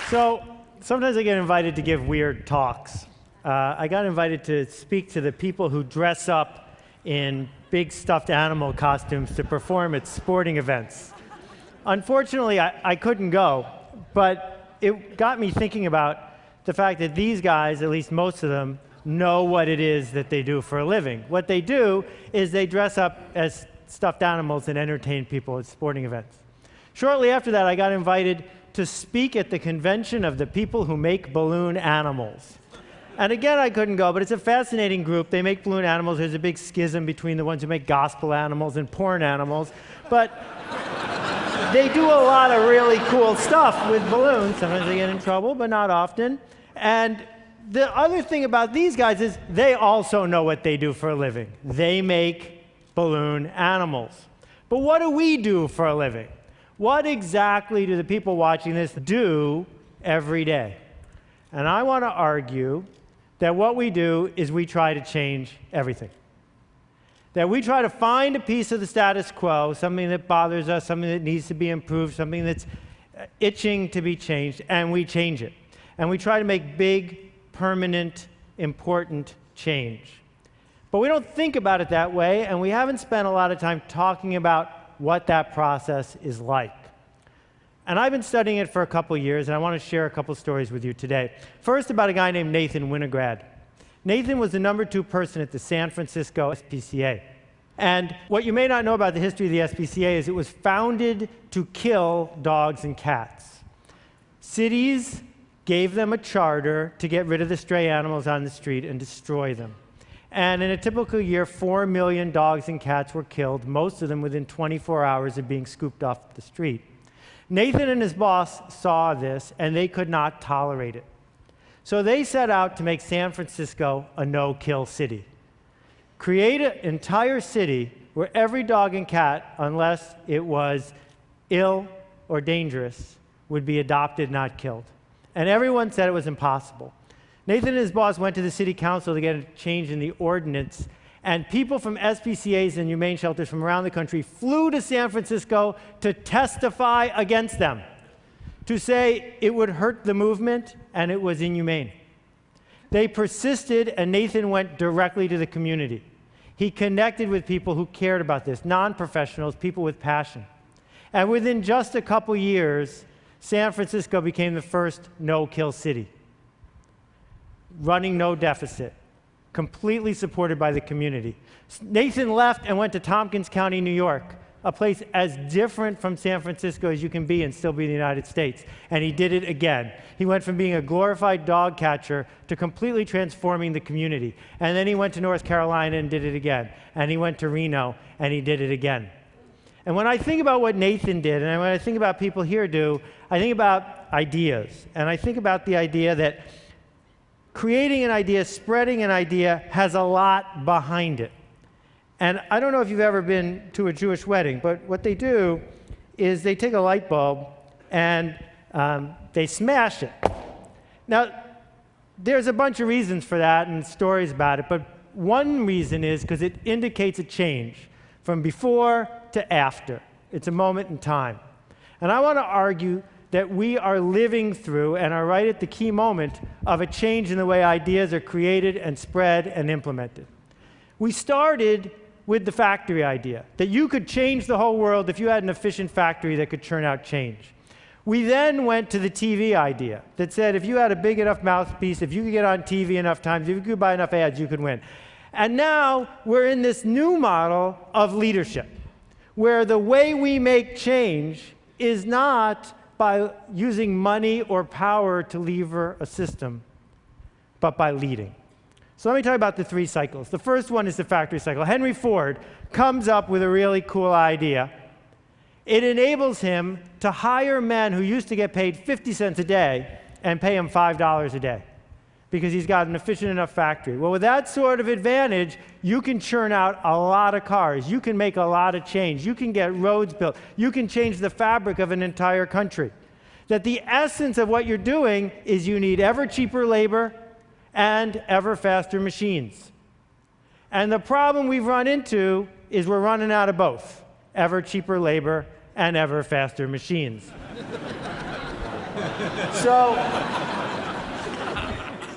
So sometimes I get invited to give weird talks. I got invited to speak to the people who dress up in big stuffed animal costumes to perform at sporting events. Unfortunately, I couldn't go, but it got me thinking about the fact that these guys, at least most of them, know what it is that they do for a living. What they do is they dress up as stuffed animals and entertain people at sporting events. Shortly after that, I got invited to speak at the convention of the people who make balloon animals. And again, I couldn't go, but it's a fascinating group. They make balloon animals. There's a big schism between the ones who make gospel animals and porn animals. But they do a lot of really cool stuff with balloons. Sometimes they get in trouble, but not often. And the other thing about these guys is they also know what they do for a living. They make balloon animals. But what do we do for a living? What exactly do the people watching this do every day? And I want to argue that what we do is we try to change everything. That we try to find a piece of the status quo, something that bothers us, something that needs to be improved, something that's itching to be changed, and we change it. And we try to make big, permanent, important change. But we don't think about it that way, and we haven't spent a lot of time talking about what that process is like. And I've been studying it for a couple years, and I want to share a couple stories with you today. First, about a guy named Nathan Winograd. Nathan was the #2 person at the San Francisco SPCA. And what you may not know about the history of the SPCA is it was founded to kill dogs and cats. Cities gave them a charter to get rid of the stray animals on the street and destroy them. And in a typical year, 4 million dogs and cats were killed, most of them within 24 hours of being scooped off the street. Nathan and his boss saw this, and they could not tolerate it. So they set out to make San Francisco a no-kill city. Create an entire city where every dog and cat, unless it was ill or dangerous, would be adopted, not killed. And everyone said it was impossible. Nathan and his boss went to the city council to get a change in the ordinance, and people from SPCAs and humane shelters from around the country flew to San Francisco to testify against them, to say it would hurt the movement and it was inhumane. They persisted, and Nathan went directly to the community. He connected with people who cared about this, non-professionals, people with passion. And within just a couple years, San Francisco became the first no-kill city, running no deficit, completely supported by the community. Nathan left and went to Tompkins County, New York, a place as different from San Francisco as you can be and still be in the United States. And he did it again. He went from being a glorified dog catcher to completely transforming the community. And then he went to North Carolina and did it again. And he went to Reno and he did it again. And when I think about what Nathan did, and when I think about people here do, I think about ideas. And I think about the idea that creating an idea, spreading an idea, has a lot behind it. And I don't know if you've ever been to a Jewish wedding, but what they do is they take a light bulb and they smash it. Now, there's a bunch of reasons for that and stories about it, but one reason is because it indicates a change from before to after. It's a moment in time. And I want to argue that we are living through and are right at the key moment of a change in the way ideas are created and spread and implemented. We started with the factory idea, that you could change the whole world if you had an efficient factory that could churn out change. We then went to the TV idea that said if you had a big enough mouthpiece, if you could get on TV enough times, if you could buy enough ads, you could win. And now we're in this new model of leadership, where the way we make change is not by using money or power to lever a system, but by leading. So let me tell you about the 3 cycles. The first one is the factory cycle. Henry Ford comes up with a really cool idea. It enables him to hire men who used to get paid 50 cents a day and pay him $5 a day because he's got an efficient enough factory. Well, with that sort of advantage, you can churn out a lot of cars. You can make a lot of change. You can get roads built. You can change the fabric of an entire country. That the essence of what you're doing is you need ever cheaper labor and ever faster machines. And the problem we've run into is we're running out of both, ever cheaper labor and ever faster machines. So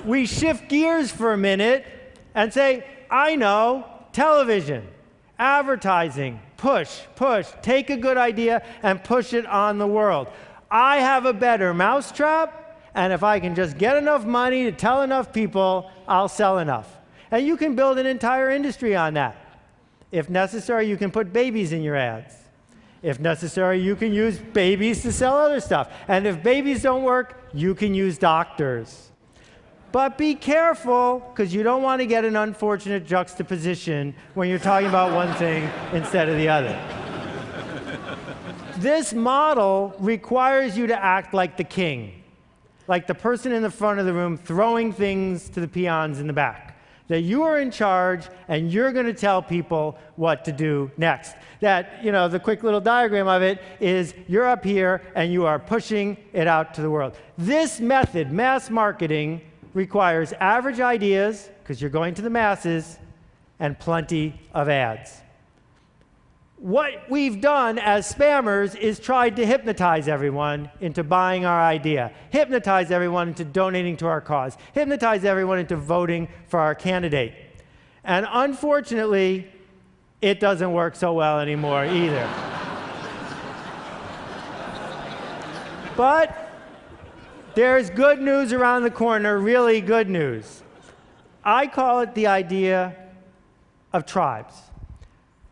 we shift gears for a minute and say, I know, television, advertising, push, take a good idea and push it on the world. I have a better mousetrap, and if I can just get enough money to tell enough people, I'll sell enough. And you can build an entire industry on that. If necessary, you can put babies in your ads. If necessary, you can use babies to sell other stuff. And if babies don't work, you can use doctors. But be careful, because you don't want to get an unfortunate juxtaposition when you're talking about one thing instead of the other. This model requires you to act like the king, like the person in the front of the room throwing things to the peons in the back. That you are in charge and you're going to tell people what to do next. That, the quick little diagram of it is you're up here and you are pushing it out to the world. This method, mass marketing, requires average ideas, because you're going to the masses, and plenty of ads. What we've done as spammers is tried to hypnotize everyone into buying our idea, hypnotize everyone into donating to our cause, hypnotize everyone into voting for our candidate. And unfortunately, it doesn't work so well anymore either. But there's good news around the corner, really good news. I call it the idea of tribes.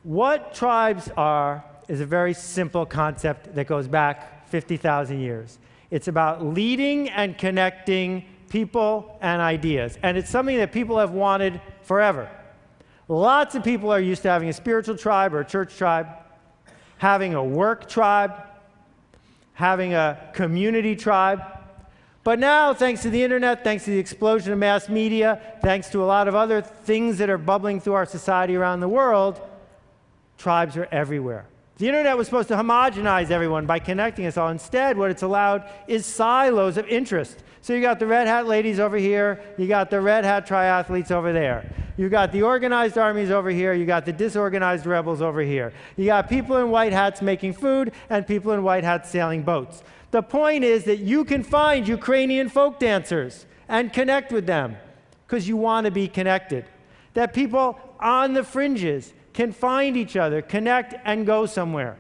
What tribes are is a very simple concept that goes back 50,000 years. It's about leading and connecting people and ideas. And it's something that people have wanted forever. Lots of people are used to having a spiritual tribe or a church tribe, having a work tribe, having a community tribe. But now, thanks to the internet, thanks to the explosion of mass media, thanks to a lot of other things that are bubbling through our society around the world, tribes are everywhere. The internet was supposed to homogenize everyone by connecting us all. Instead, what it's allowed is silos of interest. So you got the red hat ladies over here, you got the red hat triathletes over there. You got the organized armies over here, you got the disorganized rebels over here. You got people in white hats making food and people in white hats sailing boats. The point is that you can find Ukrainian folk dancers and connect with them because you want to be connected. That people on the fringes can find each other, connect, and go somewhere.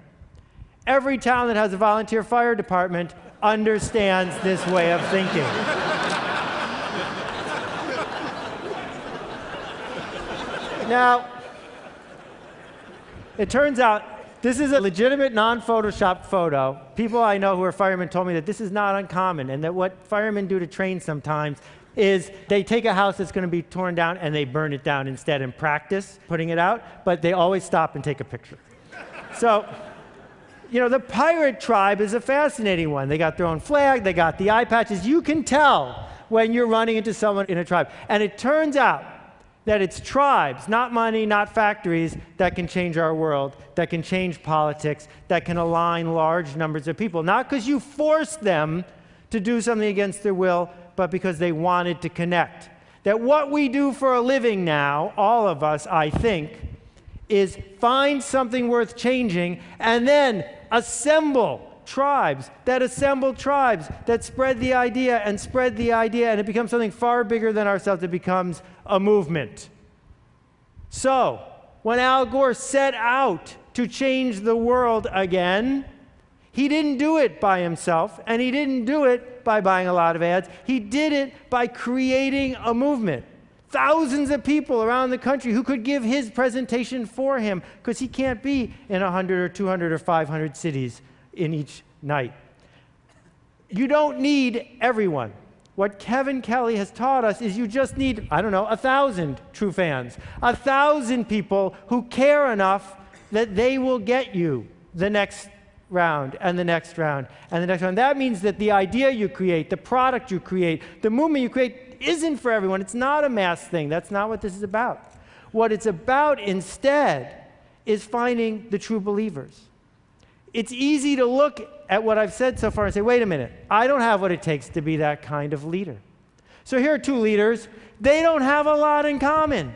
Every town that has a volunteer fire department understands this way of thinking. Now, it turns out this is a legitimate non-photoshopped photo. People I know who are firemen told me that this is not uncommon, and that what firemen do to train sometimes is they take a house that's going to be torn down and they burn it down instead and practice putting it out, but they always stop and take a picture. So, the pirate tribe is a fascinating one. They got their own flag, they got the eye patches. You can tell when you're running into someone in a tribe. And it turns out that it's tribes, not money, not factories, that can change our world, that can change politics, that can align large numbers of people. Not because you forced them to do something against their will, but because they wanted to connect. That what we do for a living now, all of us, I think, is find something worth changing and then assemble tribes that spread the idea, and it becomes something far bigger than ourselves. It becomes a movement. So, when Al Gore set out to change the world again, he didn't do it by himself, and he didn't do it by buying a lot of ads. He did it by creating a movement. Thousands of people around the country who could give his presentation for him, because he can't be in 100 or 200 or 500 cities in each night. You don't need everyone. What Kevin Kelly has taught us is you just need, 1,000 true fans, 1,000 people who care enough that they will get you the next round and the next round and the next round. That means that the idea you create, the product you create, the movement you create isn't for everyone. It's not a mass thing. That's not what this is about. What it's about instead is finding the true believers. It's easy to look at what I've said so far and say, wait a minute, I don't have what it takes to be that kind of leader. So here are two leaders. They don't have a lot in common.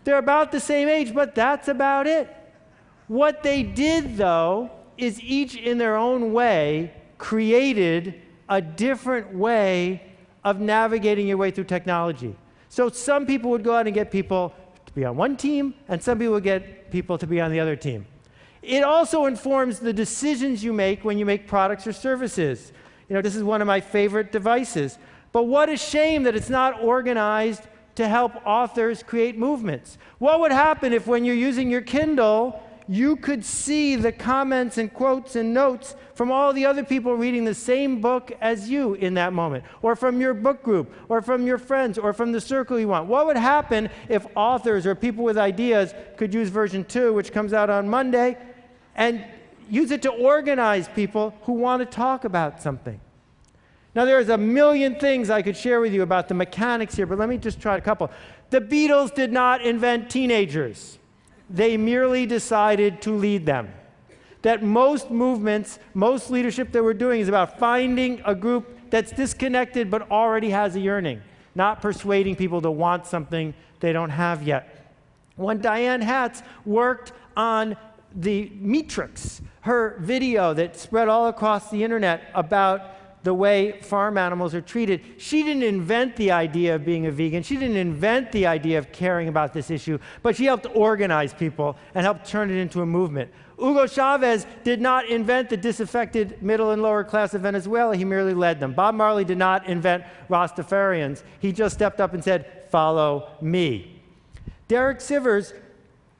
They're about the same age, but that's about it. What they did, though, is each in their own way created a different way of navigating your way through technology. So some people would go out and get people to be on one team, and some people would get people to be on the other team. It also informs the decisions you make when you make products or services. This is one of my favorite devices. But what a shame that it's not organized to help authors create movements. What would happen if when you're using your Kindle, you could see the comments and quotes and notes from all the other people reading the same book as you in that moment, or from your book group, or from your friends, or from the circle you want? What would happen if authors or people with ideas could use version 2, which comes out on Monday, and use it to organize people who want to talk about something? Now, there's a million things I could share with you about the mechanics here, but let me just try a couple. The Beatles did not invent teenagers. They merely decided to lead them. That most movements, most leadership that we're doing is about finding a group that's disconnected but already has a yearning, not persuading people to want something they don't have yet. When Diane Hatz worked on the Matrix, her video that spread all across the internet about the way farm animals are treated, she didn't invent the idea of being a vegan. She didn't invent the idea of caring about this issue, but she helped organize people and helped turn it into a movement. Hugo Chavez did not invent the disaffected middle and lower class of Venezuela. He merely led them. Bob Marley did not invent Rastafarians. He just stepped up and said, "Follow me." Derek Sivers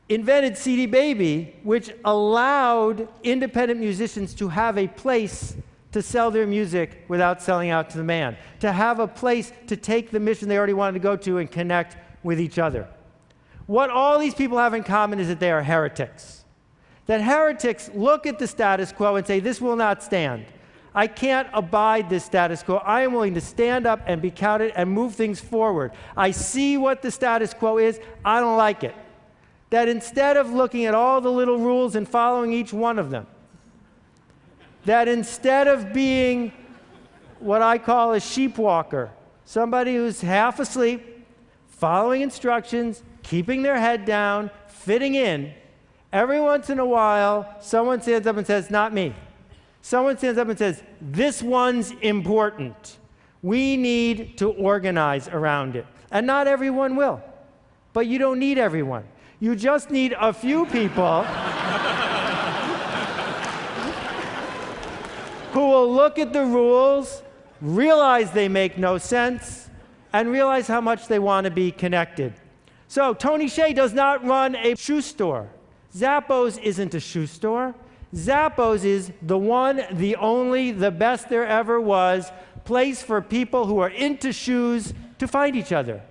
invented CD Baby, which allowed independent musicians to have a place to sell their music without selling out to the man, to have a place to take the mission they already wanted to go to and connect with each other. What all these people have in common is that they are heretics. That heretics look at the status quo and say, this will not stand. I can't abide this status quo. I am willing to stand up and be counted and move things forward. I see what the status quo is. I don't like it. That instead of looking at all the little rules and following each one of them, that instead of being what I call a sheep walker, somebody who's half asleep, following instructions, keeping their head down, fitting in, every once in a while, someone stands up and says, not me. Someone stands up and says, this one's important. We need to organize around it. And not everyone will. But you don't need everyone. You just need a few people who will look at the rules, realize they make no sense, and realize how much they want to be connected. So Tony Hsieh does not run a shoe store. Zappos isn't a shoe store. Zappos is the one, the only, the best there ever was place for people who are into shoes to find each other,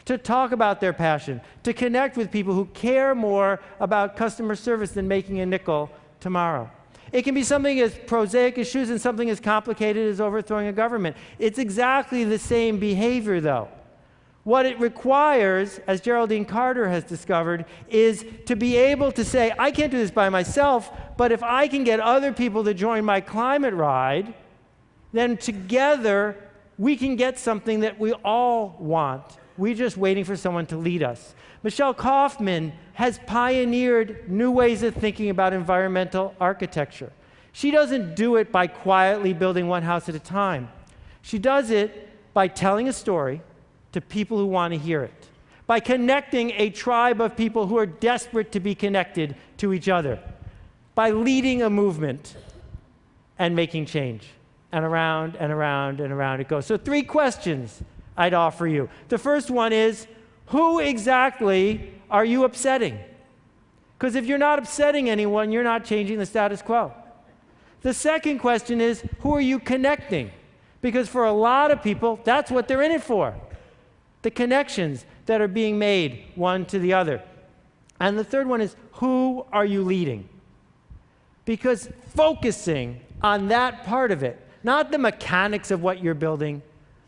to talk about their passion, to connect with people who care more about customer service than making a nickel tomorrow. It can be something as prosaic as shoes and something as complicated as overthrowing a government. It's exactly the same behavior, though. What it requires, as Geraldine Carter has discovered, is to be able to say, I can't do this by myself, but if I can get other people to join my climate ride, then together we can get something that we all want. We're just waiting for someone to lead us. Michelle Kaufman has pioneered new ways of thinking about environmental architecture. She doesn't do it by quietly building one house at a time. She does it by telling a story to people who want to hear it, by connecting a tribe of people who are desperate to be connected to each other, by leading a movement and making change. And around and around and around it goes. So 3 questions I'd offer you. The first one is, who exactly are you upsetting? Because if you're not upsetting anyone, you're not changing the status quo. The second question is, who are you connecting? Because for a lot of people, that's what they're in it for. The connections that are being made one to the other. And the third one is, who are you leading? Because focusing on that part of it, not the mechanics of what you're building,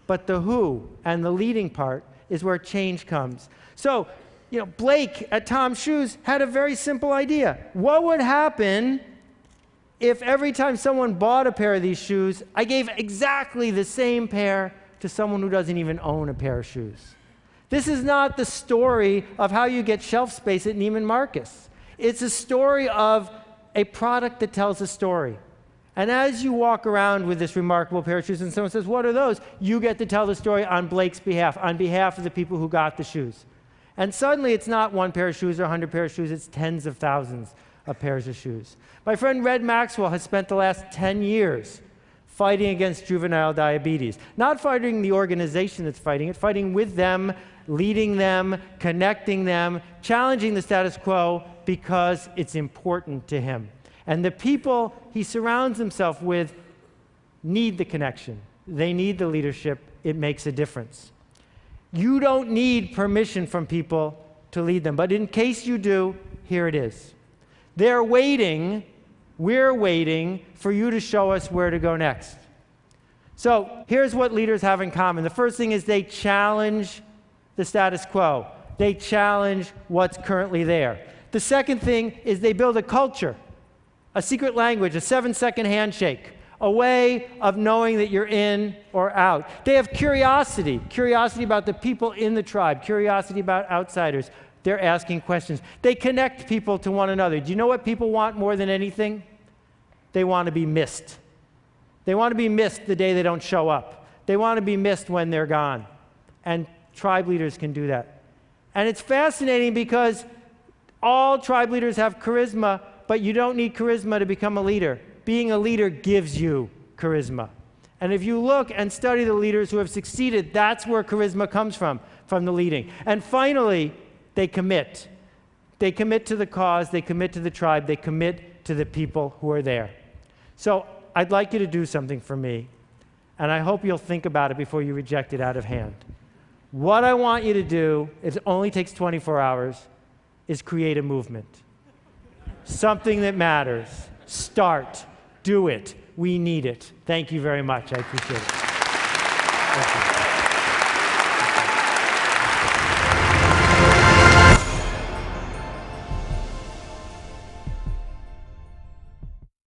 but the who and the leading part is where change comes. So, Blake at Tom's Shoes had a very simple idea. What would happen if every time someone bought a pair of these shoes, I gave exactly the same pair to someone who doesn't even own a pair of shoes? This is not the story of how you get shelf space at Neiman Marcus. It's a story of a product that tells a story. And as you walk around with this remarkable pair of shoes and someone says, what are those? You get to tell the story on Blake's behalf, on behalf of the people who got the shoes. And suddenly it's not one pair of shoes or 100 pairs of shoes, it's tens of thousands of pairs of shoes. My friend Red Maxwell has spent the last 10 years fighting against juvenile diabetes. Not fighting the organization that's fighting it, fighting with them, leading them, connecting them, challenging the status quo because it's important to him. And the people he surrounds himself with need the connection. They need the leadership. It makes a difference. You don't need permission from people to lead them. But in case you do, here it is. They're waiting, we're waiting for you to show us where to go next. So here's what leaders have in common. The first thing is they challenge the status quo. They challenge what's currently there. The second thing is they build a culture, a secret language, a 7-second handshake, a way of knowing that you're in or out. They have curiosity about the people in the tribe, curiosity about outsiders. They're asking questions. They connect people to one another. Do you know what people want more than anything? They want to be missed. They want to be missed the day they don't show up. They want to be missed when they're gone. And tribe leaders can do that. And it's fascinating because all tribe leaders have charisma, but you don't need charisma to become a leader. Being a leader gives you charisma. And if you look and study the leaders who have succeeded, that's where charisma comes from the leading. And finally, they commit. They commit to the cause, they commit to the tribe, they commit to the people who are there. So I'd like you to do something for me, and I hope you'll think about it before you reject it out of hand. What I want you to do, it only takes 24 hours, is create a movement. Something that matters. Start. Do it. We need it. Thank you very much. I appreciate it. Thank you.